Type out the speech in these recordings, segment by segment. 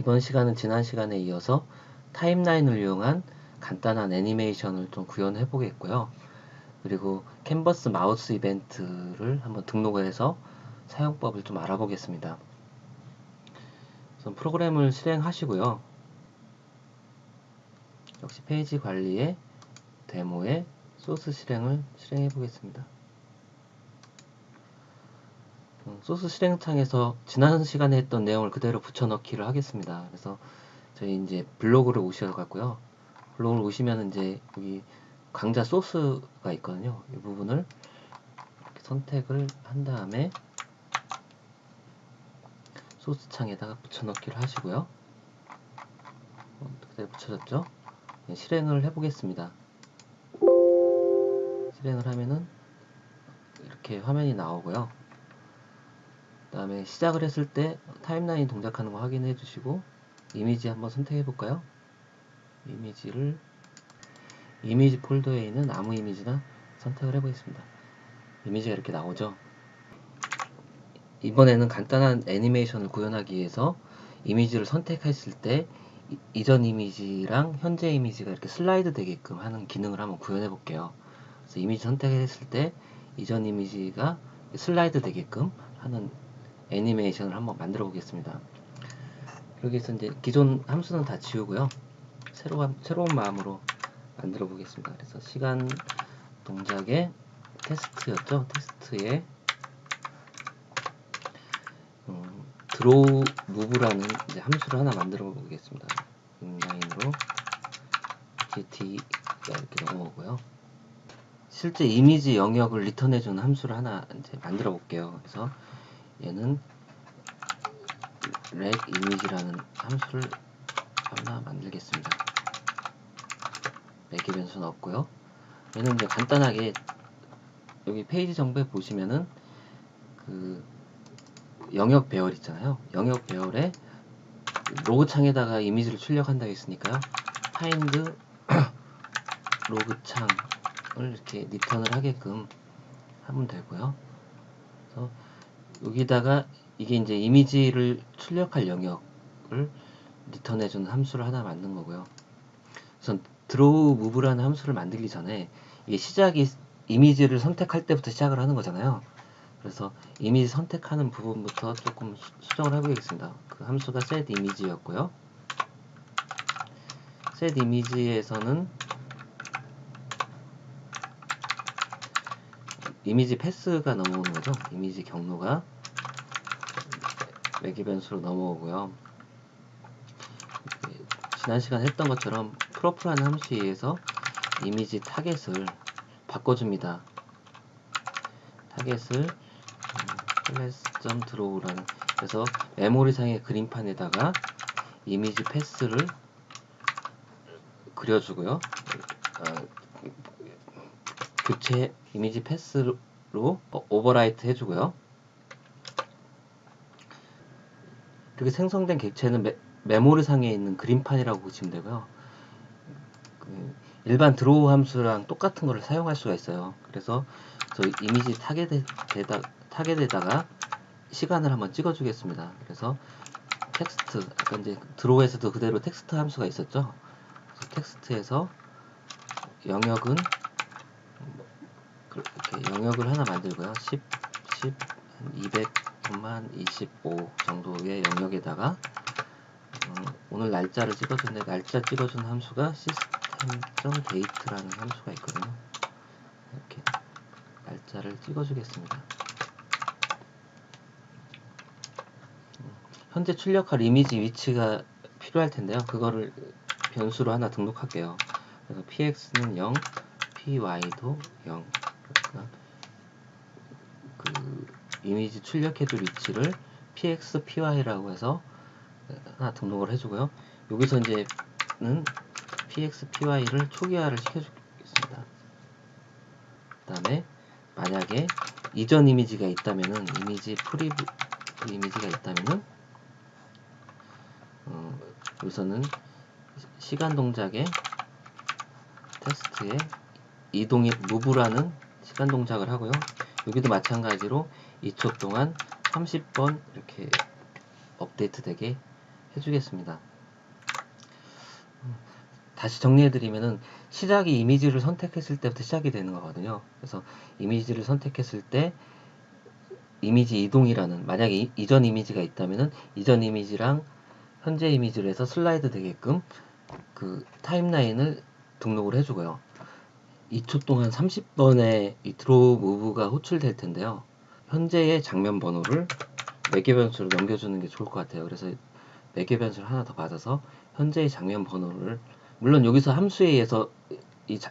이번 시간은 지난 시간에 이어서 타임라인을 이용한 간단한 애니메이션을 좀 구현해 보겠고요. 그리고 캔버스 마우스 이벤트를 한번 등록을 해서 사용법을 좀 알아보겠습니다. 우선 프로그램을 실행하시고요. 역시 페이지 관리에 데모에 소스 실행을 실행해 보겠습니다. 소스 실행창에서 지난 시간에 했던 내용을 그대로 붙여넣기를 하겠습니다. 그래서 저희 이제 블로그를 오셔갖고요. 블로그를 오시면 이제 여기 강좌 소스가 있거든요. 이 부분을 이렇게 선택을 한 다음에 소스 창에다가 붙여넣기를 하시고요. 그대로 붙여졌죠? 실행을 해보겠습니다. 실행을 하면은 이렇게 화면이 나오고요. 그 다음에 시작을 했을 때 타임라인 동작하는 거 확인해 주시고 이미지 한번 선택해 볼까요? 이미지 폴더에 있는 아무 이미지나 선택을 해 보겠습니다. 이미지가 이렇게 나오죠. 이번에는 간단한 애니메이션을 구현하기 위해서 이미지를 선택했을 때 이전 이미지랑 현재 이미지가 이렇게 슬라이드 되게끔 하는 기능을 한번 구현해 볼게요. 그래서 이미지 선택했을 때 이전 이미지가 슬라이드 되게끔 하는 애니메이션을 한번 만들어 보겠습니다. 여기서 이제 기존 함수는 다 지우고요. 새로운 마음으로 만들어 보겠습니다. 그래서 시간 동작의 테스트였죠. 테스트에 드로우 무브라는 이제 함수를 하나 만들어 보겠습니다. 인라인으로 GT가 이렇게 넘어오고요. 실제 이미지 영역을 리턴해주는 함수를 하나 이제 만들어 볼게요. 그래서 얘는 렉 이미지라는 함수를 하나 만들겠습니다. 렉의 변수는 없고요. 얘는 이제 간단하게 여기 페이지 정보에 보시면은 그 영역 배열 있잖아요. 영역 배열에 로그 창에다가 이미지를 출력한다고 했으니까요. find 로그 창을 이렇게 리턴을 하게끔 하면 되고요. 그래서 여기다가 이게 이제 이미지를 출력할 영역을 리턴해주는 함수를 하나 만든 거고요. 우선 draw move라는 함수를 만들기 전에 이게 시작이 이미지를 선택할 때부터 시작을 하는 거잖아요. 그래서 이미지 선택하는 부분부터 조금 수정을 해보겠습니다. 그 함수가 setImage였고요. setImage에서는 이미지 패스가 넘어오는 거죠. 이미지 경로가 매개 변수로 넘어오고요. 지난 시간에 했던 것처럼 prop라는 함수에 의해서 이미지 타겟을 바꿔줍니다. 타겟을 class.draw라는 그래서 메모리상의 그림판에다가 이미지 패스를 그려주고요. 교체 이미지 패스로 오버라이트 해주고요. 이렇게 생성된 객체는 메모리상에 있는 그림판이라고 보시면 되고요. 일반 드로우 함수랑 똑같은 거를 사용할 수가 있어요. 그래서 저 이미지 타겟에다가 시간을 한번 찍어주겠습니다. 그래서 텍스트, 아까 이제 드로우에서도 그대로 텍스트 함수가 있었죠. 그래서 텍스트에서 영역은 이렇게 영역을 하나 만들고요. 10, 200,25 정도의 영역에다가 오늘 날짜를 찍어주는데 날짜 찍어준 함수가 system.date라는 함수가 있거든요. 이렇게 날짜를 찍어주겠습니다. 현재 출력할 이미지 위치가 필요할 텐데요. 그거를 변수로 하나 등록할게요. 그래서 px는 0, py도 0. 그러니까 그 이미지 출력해줄 위치를 px, py라고 해서 하나 등록을 해주고요. 여기서 이제는 px, py를 초기화를 시켜주겠습니다. 그 다음에 만약에 이전 이미지가 있다면은 이미지 프리뷰 이미지가 있다면은 여기서는 시간 동작의 테스트에 이동의 무브라는 시간 동작을 하고요. 여기도 마찬가지로 2초 동안 30번 이렇게 업데이트 되게 해주겠습니다. 다시 정리해드리면은 시작이 이미지를 선택했을 때부터 시작이 되는 거거든요. 그래서 이미지를 선택했을 때 이미지 이동이라는, 만약에 이전 이미지가 있다면은 이전 이미지랑 현재 이미지를 해서 슬라이드 되게끔 그 타임라인을 등록을 해주고요. 2초 동안 30번의 이 드로우 무브가 호출될 텐데요. 현재의 장면 번호를 매개 변수로 넘겨주는 게 좋을 것 같아요. 그래서 매개 변수를 하나 더 받아서 현재의 장면 번호를, 물론 여기서 함수에 의해서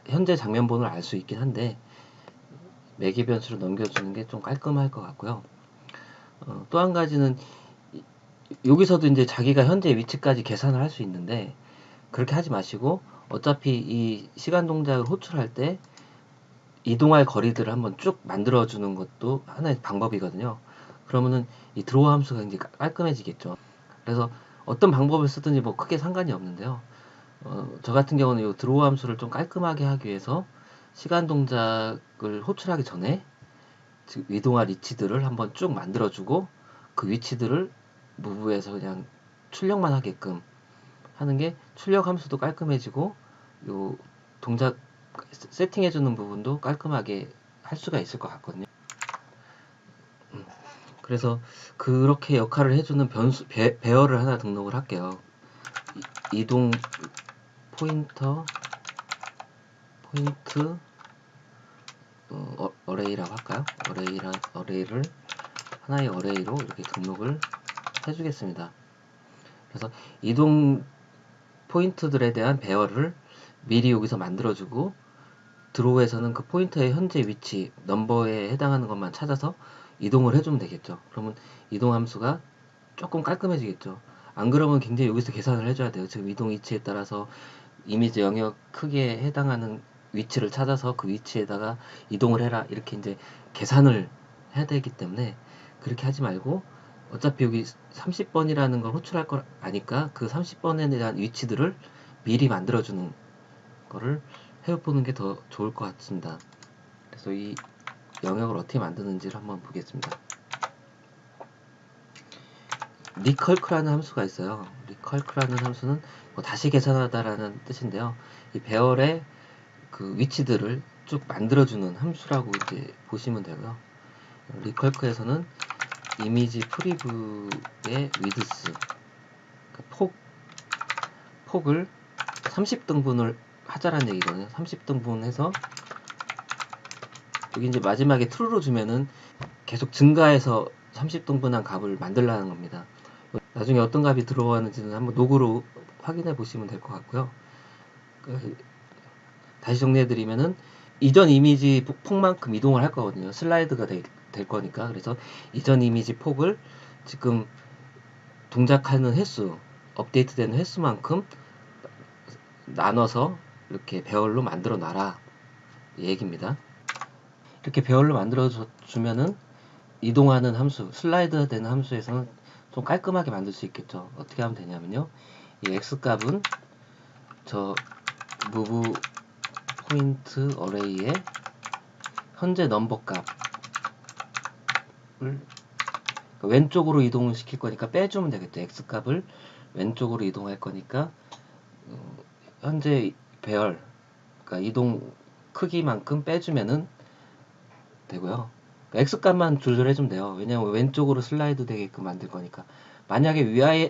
현재 장면 번호를 알 수 있긴 한데 매개 변수로 넘겨주는 게 좀 깔끔할 것 같고요. 또 한 가지는 여기서도 이제 자기가 현재 위치까지 계산을 할 수 있는데 그렇게 하지 마시고 어차피 이 시간 동작을 호출할 때 이동할 거리들을 한번 쭉 만들어주는 것도 하나의 방법이거든요. 그러면은 이 드로우 함수가 이제 깔끔해지겠죠. 그래서 어떤 방법을 쓰든지 뭐 크게 상관이 없는데요. 저 같은 경우는 이 드로우 함수를 좀 깔끔하게 하기 위해서 시간 동작을 호출하기 전에 이동할 위치들을 한번 쭉 만들어주고 그 위치들을 무브에서 그냥 출력만 하게끔 하는 게 출력 함수도 깔끔해지고 요 동작 세팅해주는 부분도 깔끔하게 할 수가 있을 것 같거든요. 그래서 그렇게 역할을 해주는 변수 배열을 하나 등록을 할게요. 이동 포인트 어레이라고 할까요? 어레이를 하나의 어레이로 이렇게 등록을 해주겠습니다. 그래서 이동 포인트들에 대한 배열을 미리 여기서 만들어주고 드로우에서는 그 포인터의 현재 위치, 넘버에 해당하는 것만 찾아서 이동을 해주면 되겠죠. 그러면 이동 함수가 조금 깔끔해지겠죠. 안 그러면 굉장히 여기서 계산을 해줘야 돼요. 지금 이동 위치에 따라서 이미지 영역 크기에 해당하는 위치를 찾아서 그 위치에다가 이동을 해라 이렇게 이제 계산을 해야 되기 때문에 그렇게 하지 말고 어차피 여기 30번이라는 걸 호출할 걸 아니까 그 30번에 대한 위치들을 미리 만들어주는 거를 해보는 게 더 좋을 것 같습니다. 그래서 이 영역을 어떻게 만드는지를 한번 보겠습니다. 리컬크라는 함수가 있어요. 리컬크라는 함수는 뭐 다시 계산하다라는 뜻인데요. 이 배열의 그 위치들을 쭉 만들어주는 함수라고 이제 보시면 되고요. 리컬크에서는 이미지 프리뷰의 위드스, 그 폭을 30등분을 하자라는 얘기거든요. 30등분 해서 여기 이제 마지막에 true로 주면은 계속 증가해서 30등분한 값을 만들라는 겁니다. 나중에 어떤 값이 들어가는지는 한번 로그로 확인해 보시면 될 것 같고요. 다시 정리해드리면은 이전 이미지 폭만큼 이동을 할 거거든요. 슬라이드가 될 거니까. 그래서 이전 이미지 폭을 지금 동작하는 횟수, 업데이트되는 횟수만큼 나눠서 이렇게 배열로 만들어 놔라 이 얘기입니다. 이렇게 배열로 만들어 주면은 이동하는 함수, 슬라이드 되는 함수에서는 좀 깔끔하게 만들 수 있겠죠. 어떻게 하면 되냐면요. 이 x값은 저 move 포인트 어레이의 현재 넘버 값을 왼쪽으로 이동을 시킬 거니까 빼주면 되겠죠. x값을 왼쪽으로 이동할 거니까 현재 배열, 그러니까 이동 크기만큼 빼주면은 되고요. x값만 조절해주면 돼요. 왜냐하면 왼쪽으로 슬라이드 되게끔 만들 거니까. 만약에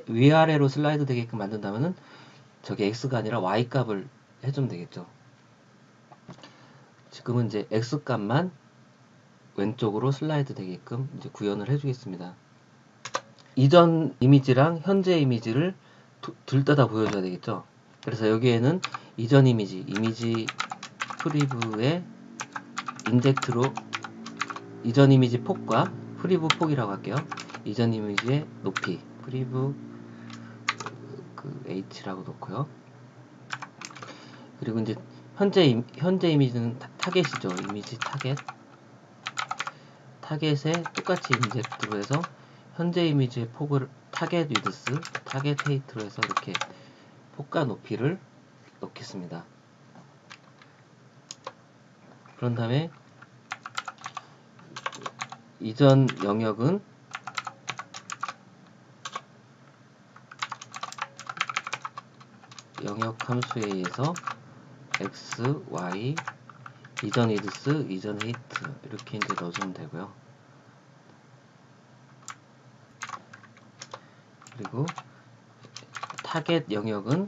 위아래로 슬라이드 되게끔 만든다면은 저게 x가 아니라 y값을 해주면 되겠죠. 지금은 이제 x값만 왼쪽으로 슬라이드 되게끔 이제 구현을 해주겠습니다. 이전 이미지랑 현재 이미지를 둘 다 보여줘야 되겠죠. 그래서 여기에는 이전 이미지 프리뷰의 인젝트로 이전 이미지 폭과 프리뷰 폭이라고 할게요. 이전 이미지의 높이 프리뷰 그 h라고 놓고요. 그리고 이제 현재 이미지는 타겟이죠. 이미지 타겟에 똑같이 인젝트로 해서 현재 이미지의 폭을 타겟 위드스, 타겟 헤이트로 해서 이렇게 폭과 높이를 넣겠습니다. 그런 다음에 이전 영역은 영역 함수에 의해서 x, y, 이전 width, 이전 height 이렇게 이제 넣어주면 되고요. 그리고 타겟 영역은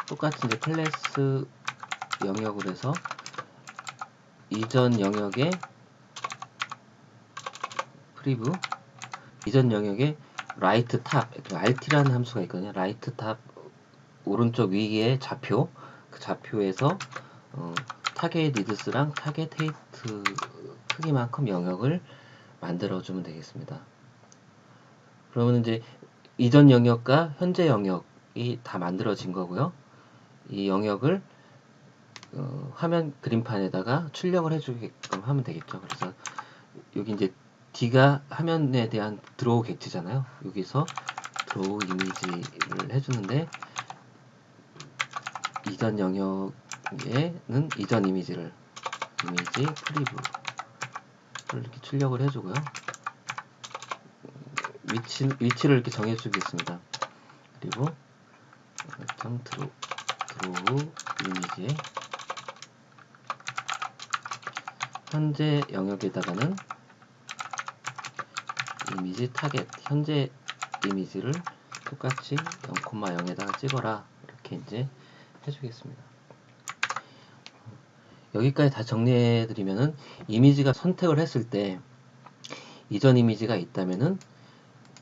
똑같이 이제 클래스 영역으로 해서 이전 영역의 프리브, 이전 영역의 라이트 탑, RT라는 함수가 있거든요. 라이트 탑 오른쪽 위에 좌표, 그 좌표에서 타겟 리드스랑 타겟 헤이트 크기만큼 영역을 만들어주면 되겠습니다. 그러면 이제 이전 영역과 현재 영역이 다 만들어진 거고요. 이 영역을 화면 그림판에다가 출력을 해주게끔 하면 되겠죠. 그래서 여기 이제 D가 화면에 대한 드로우 객지잖아요. 여기서 드로우 이미지를 해주는데 이전 영역에는 이전 이미지 프리뷰를 이렇게 출력을 해주고요. 위치를 이렇게 정해주겠습니다. 그리고 드로우 이미지에 현재 영역에다가는 이미지 타겟 현재 이미지를 똑같이 0,0에다가 찍어라 이렇게 이제 해주겠습니다. 여기까지 다 정리해 드리면은 이미지가 선택을 했을 때 이전 이미지가 있다면은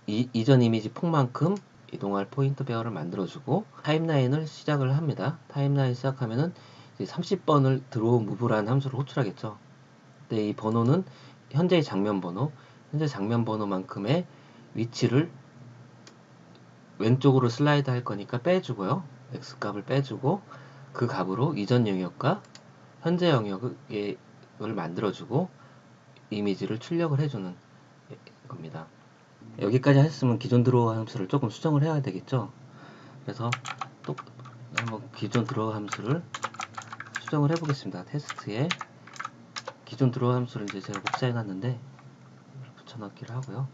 이전 이미지 폭만큼 이동할 포인트 베어를 만들어주고 타임라인을 시작을 합니다. 타임라인 시작하면은 이제 30번을 드로우 무브라는 함수를 호출하겠죠. 근데 이 번호는 현재의 장면 번호, 현재 장면 번호만큼의 위치를 왼쪽으로 슬라이드 할 거니까 빼주고요. X 값을 빼주고 그 값으로 이전 영역과 현재 영역을 만들어주고 이미지를 출력을 해주는 겁니다. 여기까지 했으면 기존 드로우 함수를 조금 수정을 해야 되겠죠. 그래서 또 한번 기존 드로우 함수를 수정을 해보겠습니다. 테스트에 기존 드로우 함수를 이제 제가 복사해 놨는데 붙여넣기를 하고요.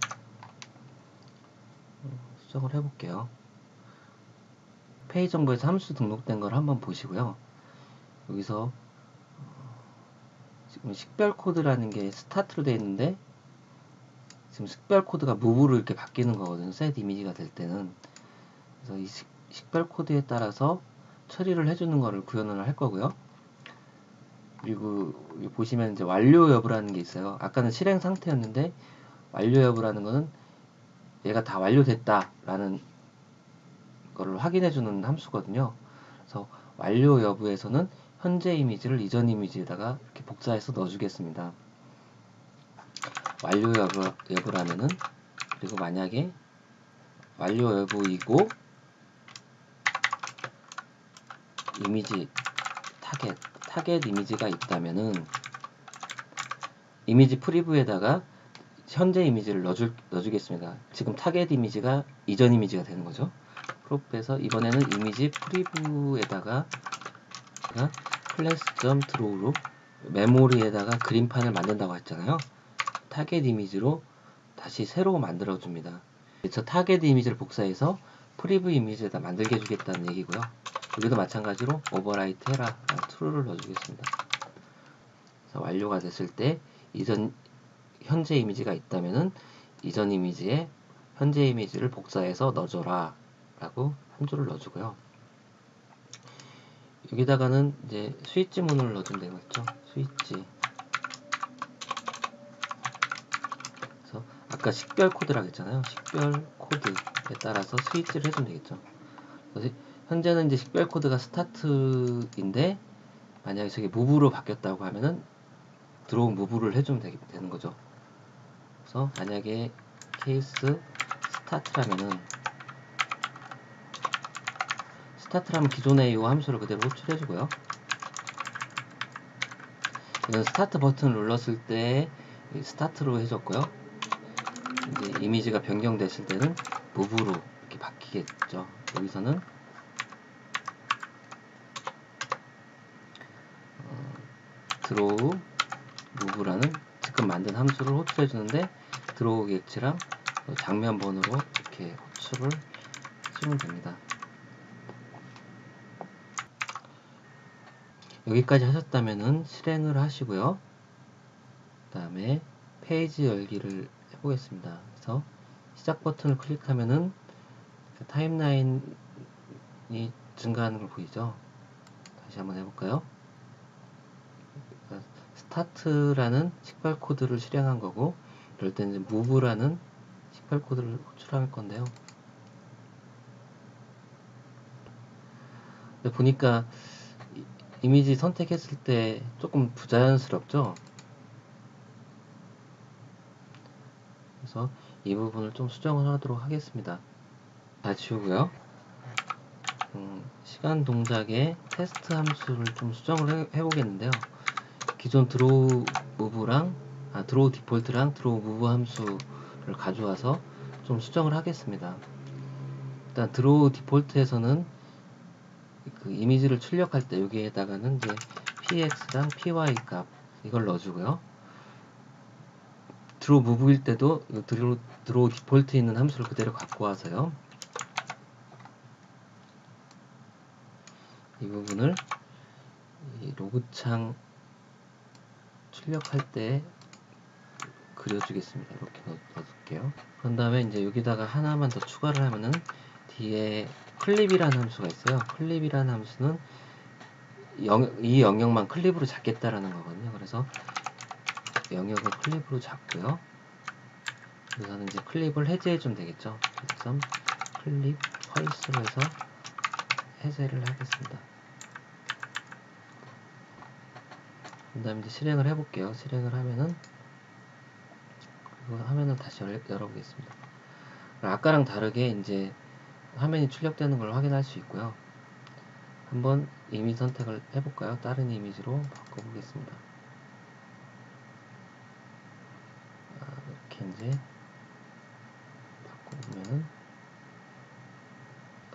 수정을 해볼게요. 페이지 정보에서 함수 등록된 걸 한번 보시고요. 여기서 지금 식별 코드라는 게 스타트로 되어 있는데 지금 식별 코드가 무브로 이렇게 바뀌는 거거든요. 셋 이미지가 될 때는. 그래서 이 식별 코드에 따라서 처리를 해주는 거를 구현을 할 거고요. 그리고 여기 보시면 이제 완료 여부라는 게 있어요. 아까는 실행 상태였는데 완료 여부라는 거는 얘가 다 완료됐다라는 거를 확인해주는 함수거든요. 그래서 완료 여부에서는 현재 이미지를 이전 이미지에다가 이렇게 복사해서 넣어주겠습니다. 완료 여부라면은 그리고 만약에 완료 여부이고 이미지 타겟 이미지가 있다면은 이미지 프리뷰에다가 현재 이미지를 넣어주겠습니다. 지금 타겟 이미지가 이전 이미지가 되는 거죠. 크롭해서 이번에는 이미지 프리뷰에다가 클래스.draw로 메모리에다가 그림판을 만든다고 했잖아요. 타겟 이미지로 다시 새로 만들어 줍니다. 저 타겟 이미지를 복사해서 프리뷰 이미지에다 만들게 해주겠다는 얘기고요. 여기도 마찬가지로 오버라이트 해라 true를 넣어주겠습니다. 그래서 완료가 됐을 때 현재 이미지가 있다면은 이전 이미지에 현재 이미지를 복사해서 넣어줘라 라고 함수를 넣어주고요. 여기다가는 이제 스위치 문을 넣어주면 되겠죠. 스위치. 그래서 아까 식별 코드라고 했잖아요. 식별 코드에 따라서 스위치를 해주면 되겠죠. 그래서 현재는 이제 식별 코드가 스타트인데 만약에 저게 무브로 바뀌었다고 하면은 드로우 무브를 해주면 되는 거죠. 그래서 만약에 케이스 스타트라면 기존의 이 함수를 그대로 호출해주고요. 이건 스타트 버튼을 눌렀을 때 스타트로 해줬고요. 이제 이미지가 변경됐을 때는 무브로 이렇게 바뀌겠죠. 여기서는 드로우 무브라는 지금 만든 함수를 호출해주는데 드로우 객지랑 장면 번호로 이렇게 호출을 해주면 됩니다. 여기까지 하셨다면은 실행을 하시고요. 그 다음에 페이지 열기를 해보겠습니다. 그래서 시작 버튼을 클릭하면은 타임라인이 증가하는 걸 보이죠? 다시 한번 해볼까요? 스타트라는 18코드를 실행한 거고, 이럴 때는 이제 move라는 18코드를 호출할 건데요. 근데 보니까 이미지 선택했을 때 조금 부자연스럽죠? 그래서 이 부분을 좀 수정을 하도록 하겠습니다. 다 지우고요. 시간 동작의 테스트 함수를 좀 수정을 해보겠는데요. 기존 드로우 무브랑 드로우 디폴트랑 드로우 무브 함수를 가져와서 좀 수정을 하겠습니다. 일단 드로우 디폴트에서는 그 이미지를 출력할 때 여기에다가는 이제 px랑 py 값 이걸 넣어주고요. 드로우 무브일 때도 드로우 디폴트에 있는 함수를 그대로 갖고 와서요. 이 부분을 이 로그창 출력할 때 그려주겠습니다. 이렇게 넣어둘게요. 그런 다음에 이제 여기다가 하나만 더 추가를 하면은 뒤에 클립이라는 함수가 있어요. 클립이라는 함수는 이 영역만 클립으로 잡겠다라는 거거든요. 그래서 영역을 클립으로 잡고요. 여기서는 이제 클립을 해제해주면 되겠죠. 그래서 클립 펄스로 해서 해제를 하겠습니다. 그 다음에 이제 실행을 해볼게요. 실행을 하면은, 그리고 화면을 다시 열어보겠습니다. 아까랑 다르게 이제 화면이 출력되는 걸 확인할 수 있고요. 한번 이미지 선택을 해볼까요? 다른 이미지로 바꿔보겠습니다. 이렇게 이제 바꾸면은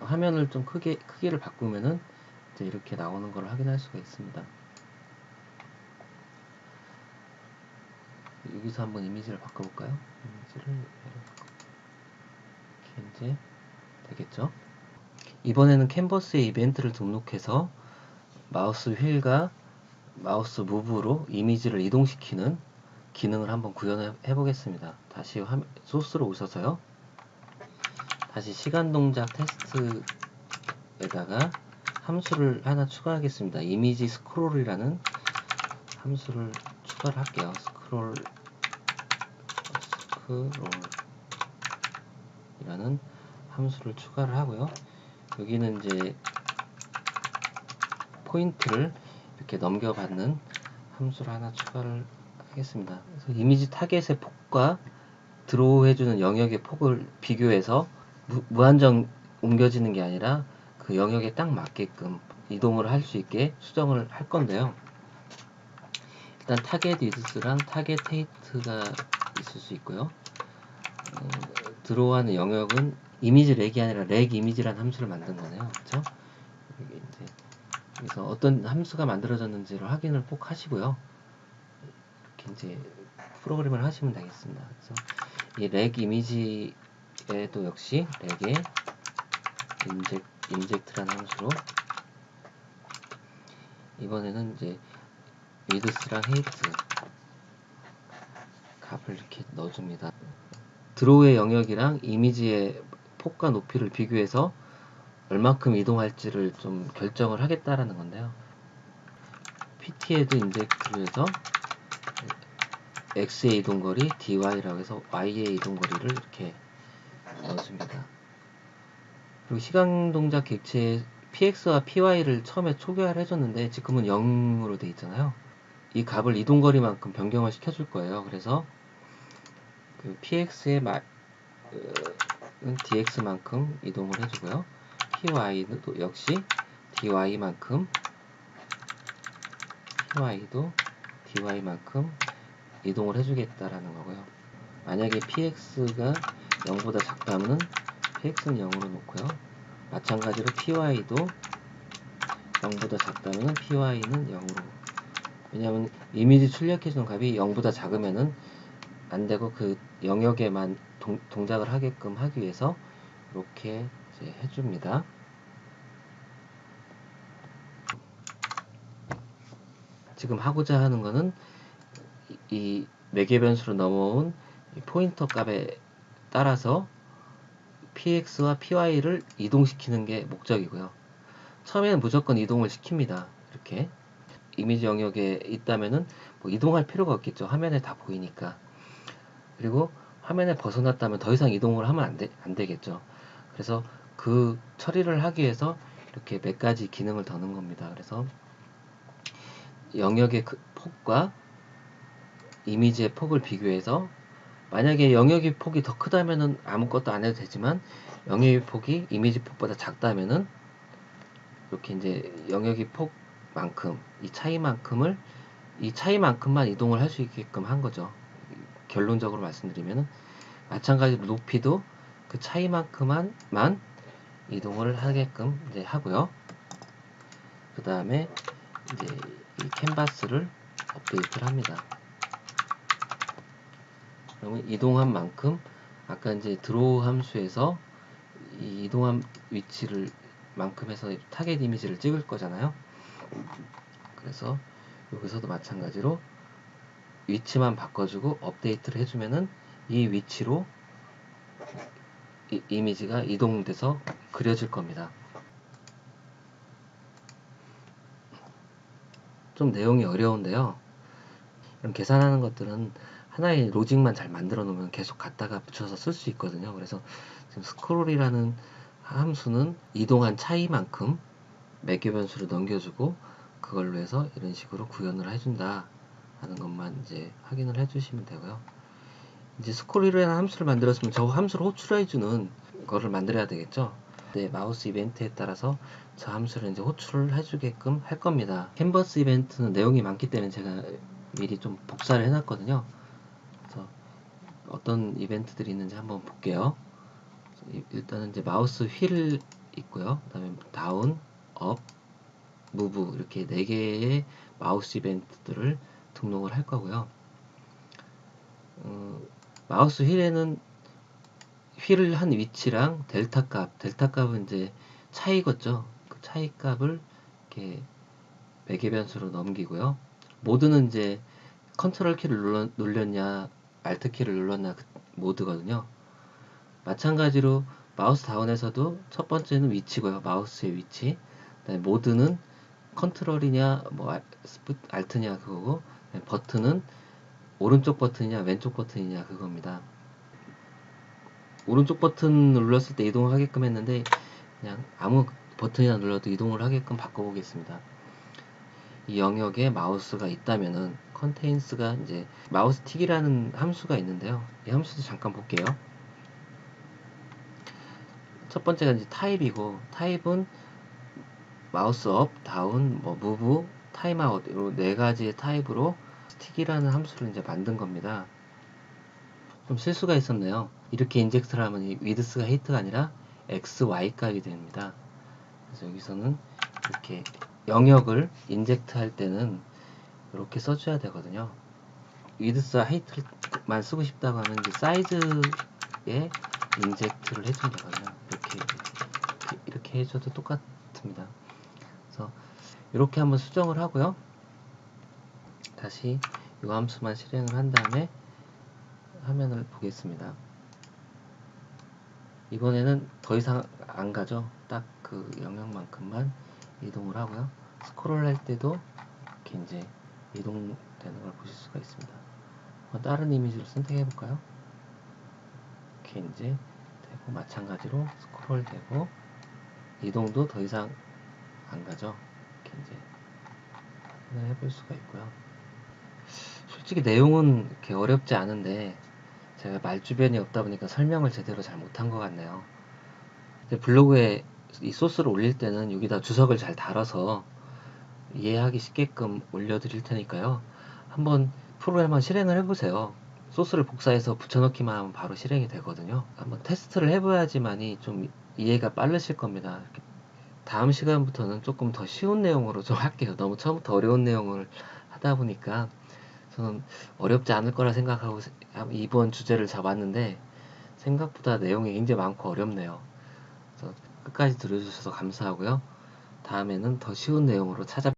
화면을 좀 크기를 바꾸면은 이제 이렇게 나오는 걸 확인할 수가 있습니다. 여기서 한번 이미지를 바꿔볼까요? 이미지를 이렇게 이제 되겠죠? 이번에는 캔버스에 이벤트를 등록해서 마우스 휠과 마우스 무브로 이미지를 이동시키는 기능을 한번 구현해 보겠습니다. 다시 소스로 오셔서요. 다시 시간 동작 테스트에다가 함수를 하나 추가하겠습니다. 이미지 스크롤이라는 함수를 추가를 할게요. 스크롤이라는 함수를 추가를 하고요. 여기는 이제 포인트를 이렇게 넘겨받는 함수를 하나 추가를 하겠습니다. 그래서 이미지 타겟의 폭과 드로우 해주는 영역의 폭을 비교해서 무한정 옮겨지는 게 아니라 그 영역에 딱 맞게끔 이동을 할 수 있게 수정을 할 건데요. 일단 타겟 위드스랑 타겟 헤이트가 있을 수 있고요. 드로우하는 영역은 이미지 렉이 아니라 렉 이미지라는 함수를 만든 거네요. 그렇죠? 이제 그래서 어떤 함수가 만들어졌는지를 확인을 꼭 하시고요. 이렇게 이제 프로그램을 하시면 되겠습니다. 그래서 이 렉 이미지에도 역시 렉의 인젝트라는 함수로 이번에는 이제 위드스랑 헤이트 값을 이렇게 넣어줍니다. 드로우의 영역이랑 이미지의 폭과 높이를 비교해서 얼마큼 이동할지를 좀 결정을 하겠다라는 건데요. PT에도 인젝트를 해서 X의 이동거리, DY라고 해서 Y의 이동거리를 이렇게 넣어줍니다. 그리고 시간 동작 객체에 PX와 PY를 처음에 초기화를 해줬는데 지금은 0으로 돼 있잖아요. 이 값을 이동거리만큼 변경을 시켜줄 거예요. 그래서 그 PX의 DX만큼 이동을 해주고요. PY도 역시 DY만큼 PY도 DY만큼 이동을 해주겠다라는 거고요. 만약에 PX가 0보다 작다면 PX는 0으로 놓고요. 마찬가지로 PY도 0보다 작다면 PY는 0으로. 왜냐하면 이미지 출력해주는 값이 0보다 작으면은 안 되고 그 영역에만 동작을 하게끔 하기 위해서 이렇게 이제 해줍니다. 지금 하고자 하는 거는 이 매개 변수로 넘어온 이 포인터 값에 따라서 px와 py를 이동시키는 게 목적이고요. 처음에는 무조건 이동을 시킵니다. 이렇게 이미지 영역에 있다면은 뭐 이동할 필요가 없겠죠. 화면에 다 보이니까. 그리고 화면에 벗어났다면 더 이상 이동을 하면 안 되겠죠. 그래서 그 처리를 하기 위해서 이렇게 몇 가지 기능을 더는 겁니다. 그래서 영역의 폭과 이미지의 폭을 비교해서 만약에 영역의 폭이 더 크다면은 아무것도 안 해도 되지만 영역의 폭이 이미지 폭보다 작다면은 이렇게 이제 영역의 폭만큼 이 차이만큼만 이동을 할 수 있게끔 한 거죠. 결론적으로 말씀드리면은 마찬가지로 높이도 그 차이만큼만 이동을 하게끔 이제 하고요. 그 다음에 이제 이 캔버스를 업데이트를 합니다. 그러면 이동한 만큼 아까 이제 드로우 함수에서 이 이동한 위치를 만큼 해서 타겟 이미지를 찍을 거잖아요. 그래서 여기서도 마찬가지로 위치만 바꿔주고 업데이트를 해주면은 이 위치로 이미지가 이동돼서 그려질 겁니다. 좀 내용이 어려운데요. 이런 계산하는 것들은 하나의 로직만 잘 만들어 놓으면 계속 갖다가 붙여서 쓸 수 있거든요. 그래서 지금 스크롤이라는 함수는 이동한 차이만큼 매개 변수로 넘겨주고 그걸로 해서 이런 식으로 구현을 해준다 하는 것만 이제 확인을 해주시면 되고요. 이제 스크롤이라는 함수를 만들었으면 저 함수를 호출해주는 거를 만들어야 되겠죠. 네, 마우스 이벤트에 따라서 저 함수를 이제 호출을 해주게끔 할 겁니다. 캔버스 이벤트는 내용이 많기 때문에 제가 미리 좀 복사를 해놨거든요. 그래서 어떤 이벤트들이 있는지 한번 볼게요. 일단은 이제 마우스 휠 있고요. 그 다음에 다운, 업, 무브 이렇게 4개의 마우스 이벤트들을 등록을 할 거고요. 마우스 휠에는 휠을 한 위치랑 델타 값은 이제 차이겠죠. 그 차이 값을 이렇게 매개 변수로 넘기고요. 모드는 이제 컨트롤 키를 눌렀냐, 알트 키를 눌렀냐 그 모드거든요. 마찬가지로 마우스 다운에서도 첫 번째는 위치고요. 마우스의 위치. 그다음에 모드는 컨트롤이냐, 뭐 알트냐 그거고, 버튼은 오른쪽 버튼이냐 왼쪽 버튼이냐 그겁니다. 오른쪽 버튼 눌렀을 때 이동을 하게끔 했는데 그냥 아무 버튼이나 눌러도 이동을 하게끔 바꿔보겠습니다. 이 영역에 마우스가 있다면은 컨테인스가 이제 마우스 틱이라는 함수가 있는데요. 이 함수도 잠깐 볼게요. 첫 번째가 이제 타입이고, 타입은 마우스 업, 다운, 뭐 무브, 타임아웃 이 4가지의 타입으로 스틱이라는 함수를 이제 만든 겁니다. 좀 실수가 있었네요. 이렇게 인젝트를 하면 이 위드스가 헤이트가 아니라 x, y 값이 됩니다. 그래서 여기서는 이렇게 영역을 인젝트 할 때는 이렇게 써줘야 되거든요. 위드스와 헤이트만 쓰고 싶다고 하면 이제 사이즈에 인젝트를 해주면 되거든요. 이렇게 해줘도 똑같습니다. 그래서 이렇게 한번 수정을 하고요. 다시 이 함수만 실행을 한 다음에 화면을 보겠습니다. 이번에는 더 이상 안 가죠. 딱 그 영역만큼만 이동을 하고요. 스크롤 할 때도 이렇게 이제 이동되는 걸 보실 수가 있습니다. 다른 이미지를 선택해 볼까요? 이렇게 이제 되고, 마찬가지로 스크롤 되고, 이동도 더 이상 안 가죠. 이렇게 이제 확인을 해볼 수가 있고요. 솔직히 내용은 이렇게 어렵지 않은데 제가 말주변이 없다 보니까 설명을 제대로 잘 못한 것 같네요. 블로그에 이 소스를 올릴 때는 여기다 주석을 잘 달아서 이해하기 쉽게끔 올려드릴 테니까요. 한번 프로그램 한번 실행을 해보세요. 소스를 복사해서 붙여넣기만 하면 바로 실행이 되거든요. 한번 테스트를 해봐야지만이 좀 이해가 빠르실 겁니다. 다음 시간부터는 조금 더 쉬운 내용으로 좀 할게요. 너무 처음부터 어려운 내용을 하다 보니까 저는 어렵지 않을 거라 생각하고 이번 주제를 잡았는데 생각보다 내용이 굉장히 많고 어렵네요. 그래서 끝까지 들어주셔서 감사하고요. 다음에는 더 쉬운 내용으로